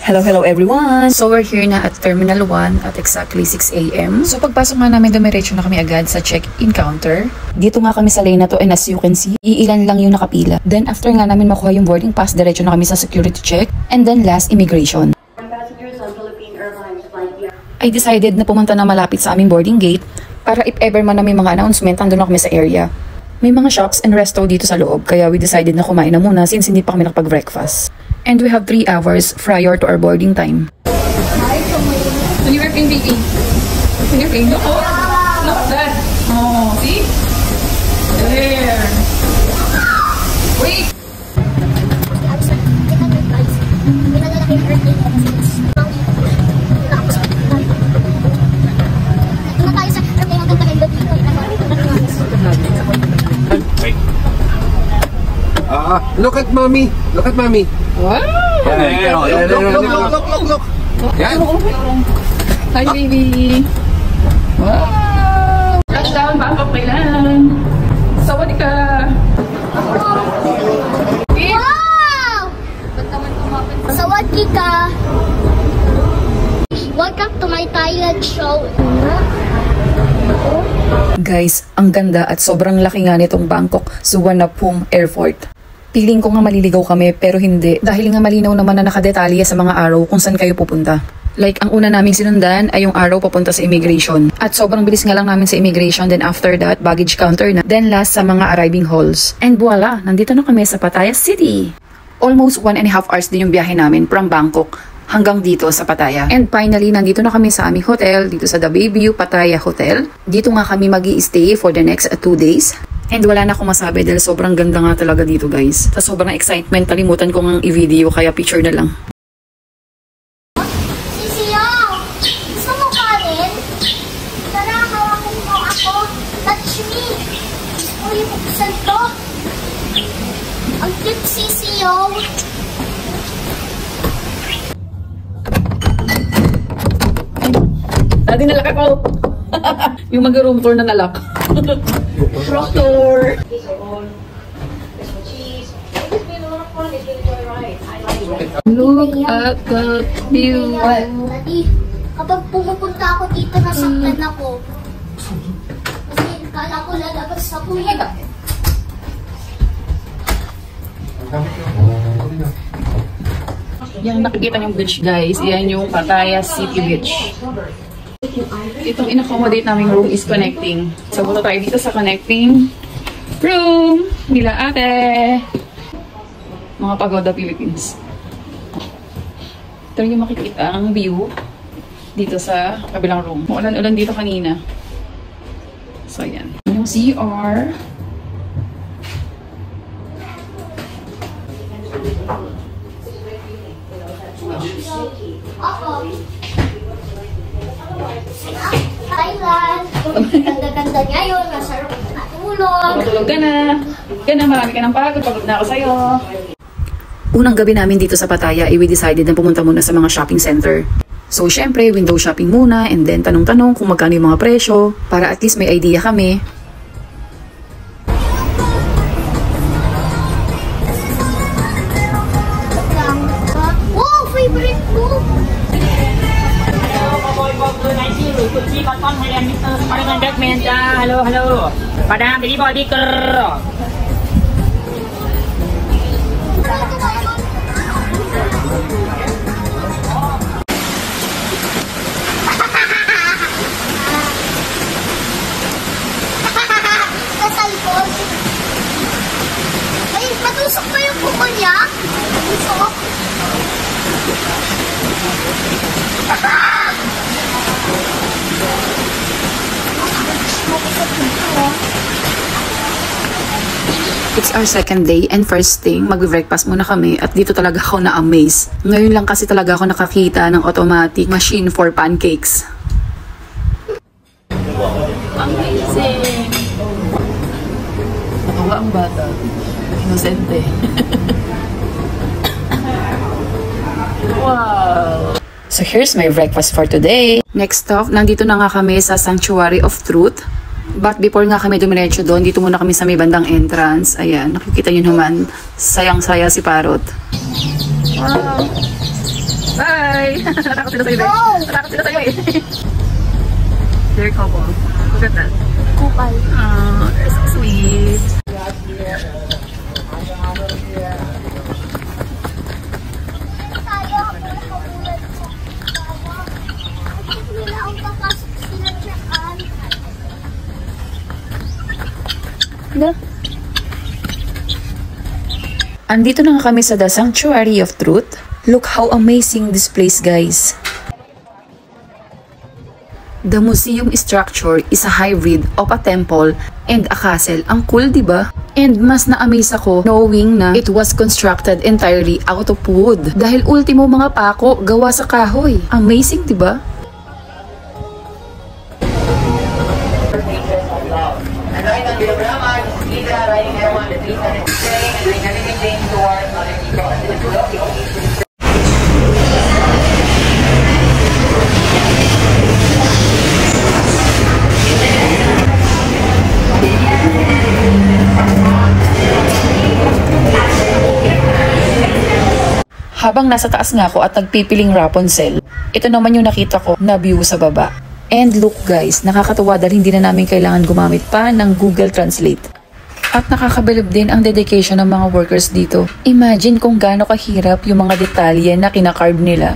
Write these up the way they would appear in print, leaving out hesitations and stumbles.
Hello everyone! So we're here na at Terminal 1 at exactly 6 AM. So pagpasok nga namin, dumiretso na kami agad sa check-in counter. Dito nga kami sa lane na to and as you can see, iilan lang yung nakapila. Then after nga namin makuha yung boarding pass, diretso na kami sa security check. And then last, immigration. I decided na pumunta na malapit sa aming boarding gate para if ever man na may mga announcement, andun na kami sa area. May mga shops and resto dito sa loob, kaya we decided na kumain na muna since hindi pa kami nakapag-breakfast. And we have 3 hours prior to our boarding time. When you're in baby. When you're in, look, look that. Oh, see? There. Wait. Look at mommy. Look at mommy. Wow. Look. Yan. Hi, baby. Wow. Touchdown, Bangkok, Thailand. Sawadee ka. Wow! Sawadee ka. Welcome to my Thailand show. Guys, ang ganda at sobrang laki nga nitong Bangkok Suvarnabhumi Airport. Piling ko nga maliligaw kami pero hindi dahil nga malinaw naman na nakadetalye sa mga araw kung saan kayo pupunta. Like ang una naming sinundan ay yung araw papunta sa immigration. At sobrang bilis nga lang namin sa immigration, then after that baggage counter na. Then last sa mga arriving halls. And voila, nandito na kami sa Pattaya City. Almost 1.5 hours din yung biyahe namin from Bangkok hanggang dito sa Pattaya. And finally, nandito na kami sa aming hotel, dito sa The Bayview Pattaya Hotel. Dito nga kami mag-i-stay for the next 2 days. And wala na akong masabi dahil sobrang ganda nga talaga dito guys. Sa sobrang excitement, nalimutan ko ngang i-video kaya picture na lang. Sisiyo! Gusto mo kanin? Tara, hawakan mo ako. Touch me. Gusto ko yung buksan to. Ang cute, Sisiyo. Dati nalak ako. Yung mag-room tour na nalak. Room tour. Look at the view. Daddy, kapag pumupunta ako dito, nasaktan ako. Kasi kala ko lalabas ako yun. Yung nakikita yung beach guys, yan yung Pattaya City Beach. Itong in-accommodate naming room is connecting. So, punta tayo dito sa connecting room nila ate. Mga Pagoda Philippines. Ito yung makikita ang view dito sa kabilang room. Ulan-ulan dito kanina. So, yan. Yung CR. Thailand. Ganda-ganda niya yun. Masarap na tulog. Matulog ka na. Marami ka ng pagod. Pagod na ako sa'yo. Unang gabi namin dito sa Pattaya, we decided na pumunta muna sa mga shopping center. So, syempre, window shopping muna and then tanong-tanong kung magkano yung mga presyo para at least may idea kami. Wow, favorite mo. Hello. Padang jadi body ker. Kasalpon. Ay, matusok pa yung kuko niya. Matusok. It's our second day and first thing, mag-breakfast muna kami at dito talaga ako na-amaze. Ngayon lang kasi talaga ako nakakita ng automatic machine for pancakes. Amazing! Natuwa ang bata. Inosente. Wow! So here's my breakfast for today. Next stop, nandito na nga kami sa Sanctuary of Truth. But before nga kami dumiretso doon, dito muna kami sa may bandang entrance. Ayan, nakikita nyo naman, sayang-saya si Parrot. Wow! Bye! Natakot sila sa'yo, No! Natakot sila sa'yo eh. They're couple. Look at that. Kupal. Oh, they're so sweet. Tayo ako nakamulat sa tawa. Bakit nila ang papasok sila dyan? Andito na nga kami sa The Sanctuary of Truth. Look how amazing this place, guys. The museum structure is a hybrid of a temple and a castle. Ang cool, di ba? And mas na-amaze ako knowing na it was constructed entirely out of wood. Dahil ultimo mga pako gawa sa kahoy. Amazing, di ba? Habang nasa taas nga ako at nagpipiling Rapunzel, ito naman yung nakita ko na view sa baba. And look guys, nakakatuwa dahil hindi na namin kailangan gumamit pa ng Google Translate. At nakakabilib din ang dedication ng mga workers dito. Imagine kung gaano kahirap yung mga detalye na kinakarve nila.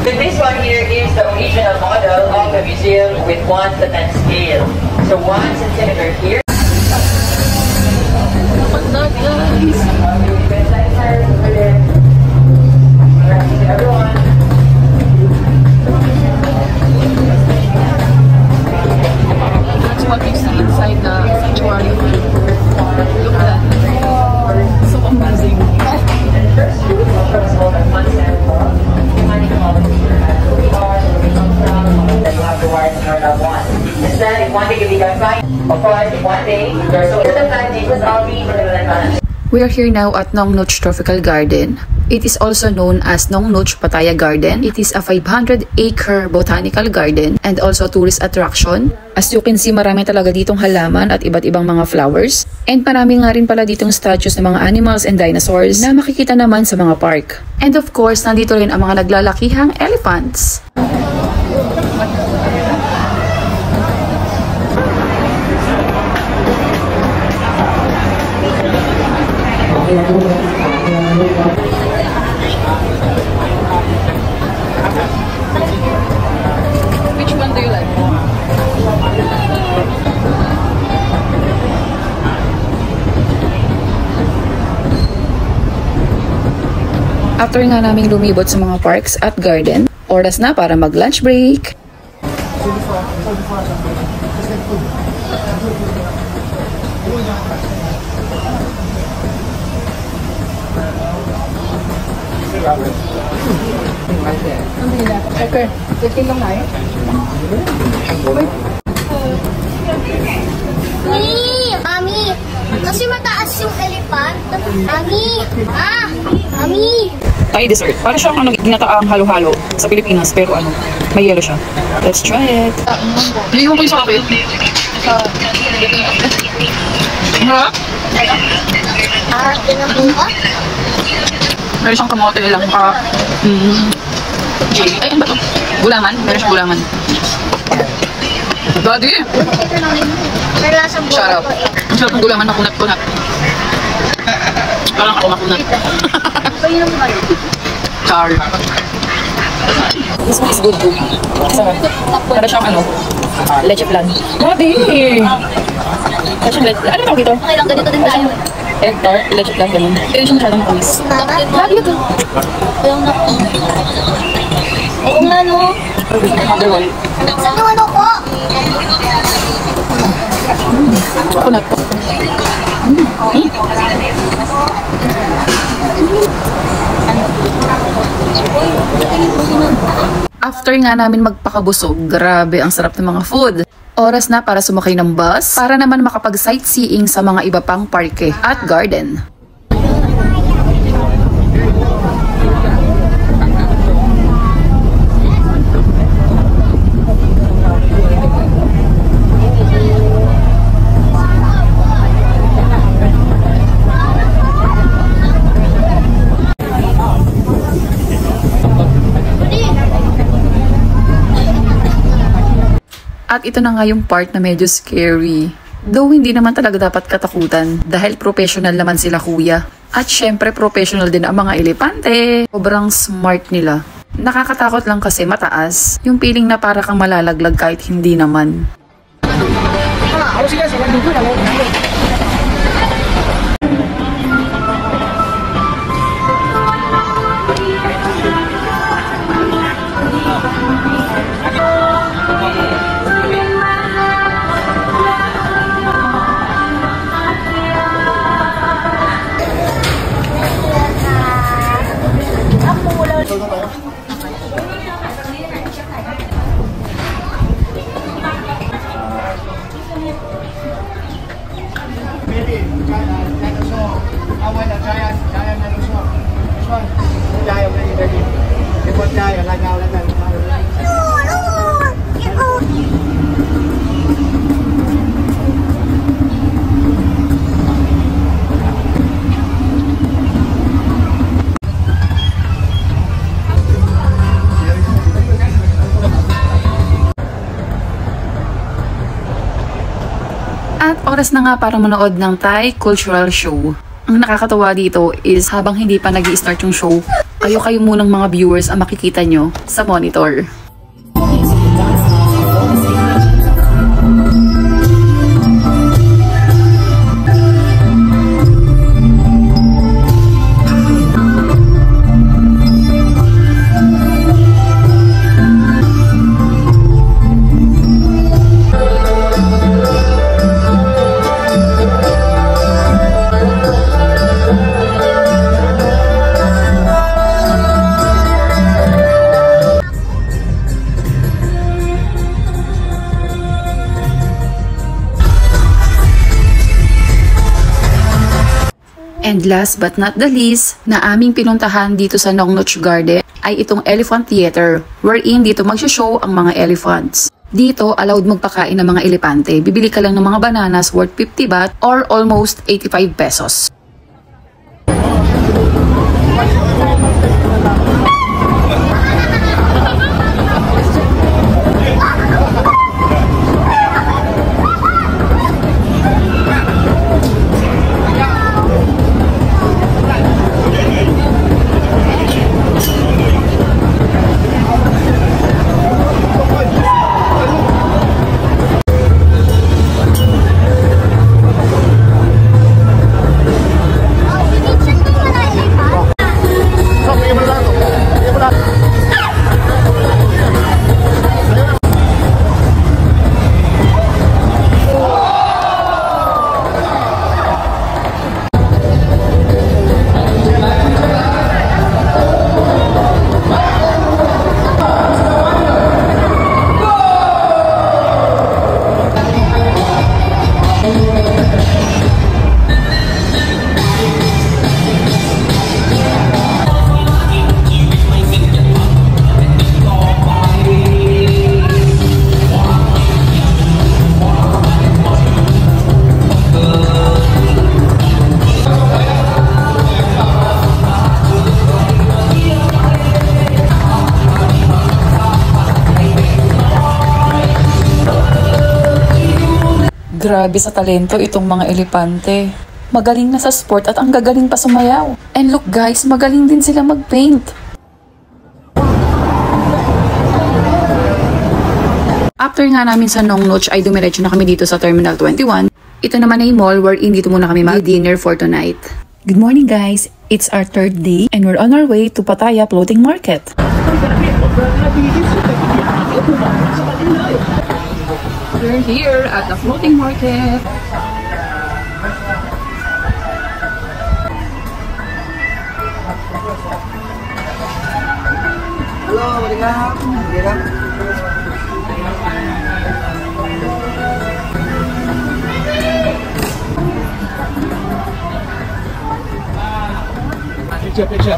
This one here is the original model of the museum with 1 to 10 scale. So 1 centimeter here. That's what you see inside the sanctuary. Look at that. So amazing. Instead, if one day you become fine, of course, if one day you're so the time Jesus I'll be for the We are here now at Nong Noch Tropical Garden. It is also known as Nong Noch Pattaya Garden. It is a 500-acre botanical garden and also a tourist attraction. As you can see, marami talaga ditong halaman at iba't ibang mga flowers. And marami nga rin pala ditong statues ng mga animals and dinosaurs na makikita naman sa mga park. And of course, nandito rin ang mga naglalakihang elephants. Which one do you like? After nga naming lumibot sa mga parks at garden, oras na para mag-lunch break. Okay, chicken lang na eh. Mami! Kasi mataas yung elephant. Mami! Mami! Thai dessert. Para siyang ginataang halo-halo sa Pilipinas pero may yellow siya. Let's try it. Liwan ko yung sa kapit. Harap. Tinapin ka? Meron siyang kamote lang. Ay, ano ba ito? Gulangan? Meron siyang gulangan. Daddy! Pero lasang Shut up. Ang sarap ng gulangan na kunat-kunat. Parang ako makunat. Painom ka. Char. This one is good too. Sarap. Para siyang leche flan. Daddy! Para siyang leche. Ano tawag ito? Okay lang, ganito din tayo. Egg tart, leche flan, ganun. Pero siya masyadong tamis. Daddy ito. Ayaw na. Oo nga no. Other one. Saan yung ano ko? Kunat. After nga namin magpakabusog, grabe ang sarap ng mga food. Oras na para sumakay ng bus para naman makapag-sightseeing sa mga iba pang parke at garden. At ito na nga yung part na medyo scary. Though hindi naman talaga dapat katakutan dahil professional naman sila kuya. At syempre professional din ang mga elepante. Sobrang smart nila. Nakakatakot lang kasi mataas. Yung feeling na para kang malalaglag kahit hindi naman. At oras na nga para manood ng Thai cultural show. Ang nakakatawa dito is habang hindi pa nag-i-start yung show, kayo munang mga viewers ang makikita nyo sa monitor. And last but not the least, na aming pinuntahan dito sa Nongnoch Garden ay itong Elephant Theater, wherein dito magsho-show ang mga elephants. Dito, allowed magpakain ng mga elepante. Bibili ka lang ng mga bananas worth 50 baht or almost 85 pesos. Grabe sa talento itong mga elepante. Magaling na sa sport at ang gagaling pa sumayaw. And look guys, magaling din sila mag-paint. After nga namin sa Nongnoch ay dumiretso na kami dito sa Terminal 21. Ito naman ay mall wherein dito muna kami mag-dinner for tonight. Good morning guys! It's our third day and we're on our way to Pattaya Floating Market. We're here at the floating market. Hello, welcome. Picture.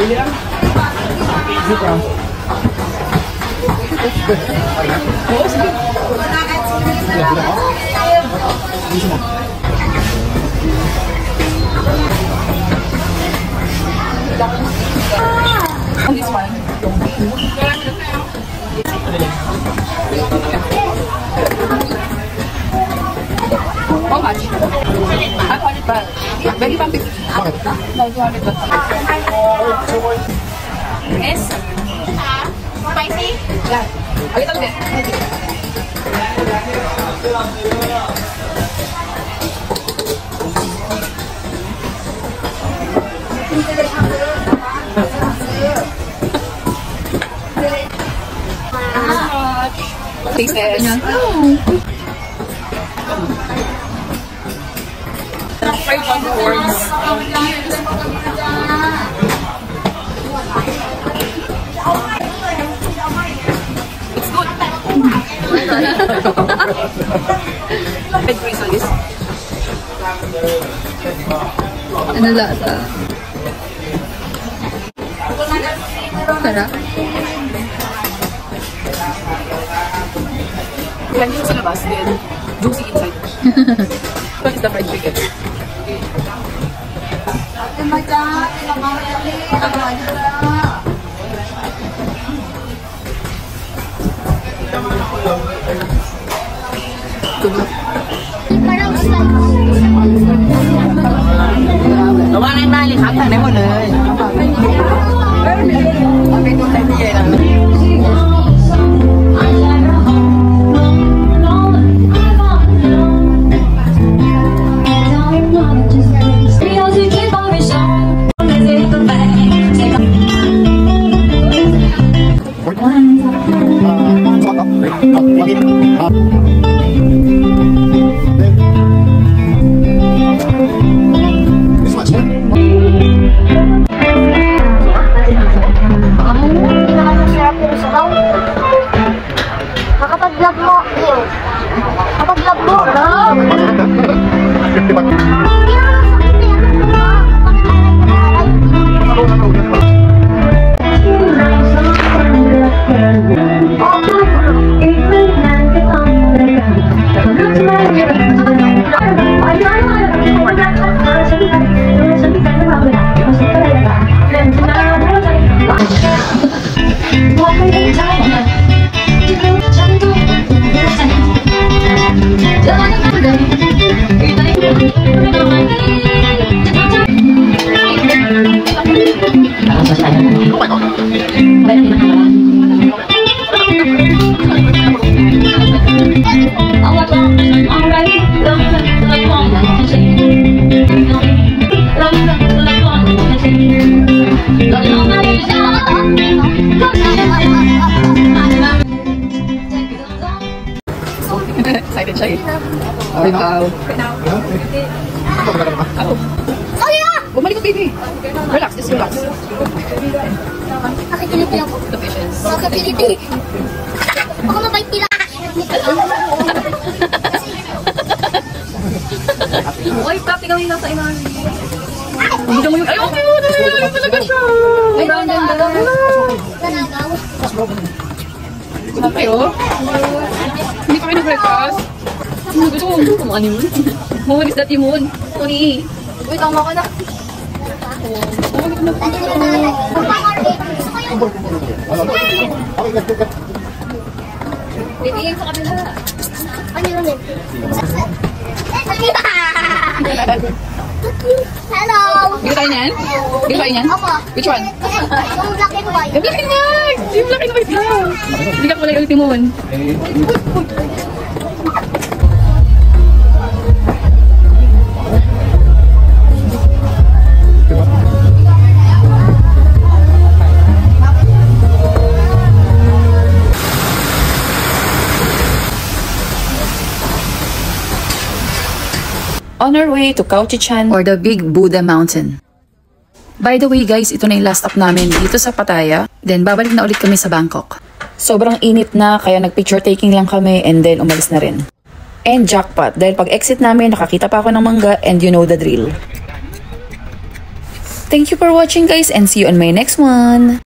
This one. How much? 500 baht. Very pumpy. No, 200 baht. Yes? Spicy? Yeah. A little bit. Taste test. Try one words. It's good. Red chrysalis. Ano lasa? Sarap. Crunchy sa labas, then juicy inside. What is the fried chicken? Parang gusto. ระวังในๆเลยครับแต่งได้หมดเลยเป็นตัวแต่งที่ใหญ่นะ Kapag-vlog mo, kapag-vlog mo, Excited siya eh. Wow. Bumalik ko, baby. Relax, just relax. nakikiliti ako. The patience. Nakikiliti. Baka mabait nila. Uy, copy gawin lang sa ilang. Hindi mo yung... Ay, okay mo! Talaga siya! Ay, ganda. Nanagaw. Okay, oh. Hindi kami nag-breakfast. Gusto mo kumain mo? Moon, is that yung moon? Tony. Uy, tama ka na. Titingin sa kabila. Ano yun eh? Hello! Bili tayo niyan? Bili tayo niyan? Opo. Which one? Yung black and white. Yung black and white! Yung black and white lang! Hindi ka kulay ulit yung moon. On our way to Khao Chichan or the Big Buddha Mountain. By the way guys, ito na yung last stop namin dito sa Pattaya. Then babalik na ulit kami sa Bangkok. Sobrang init na kaya nag-picture taking lang kami and then umalis na rin. And jackpot dahil pag exit namin nakakita pa ako ng mangga and you know the drill. Thank you for watching guys and see you on my next one.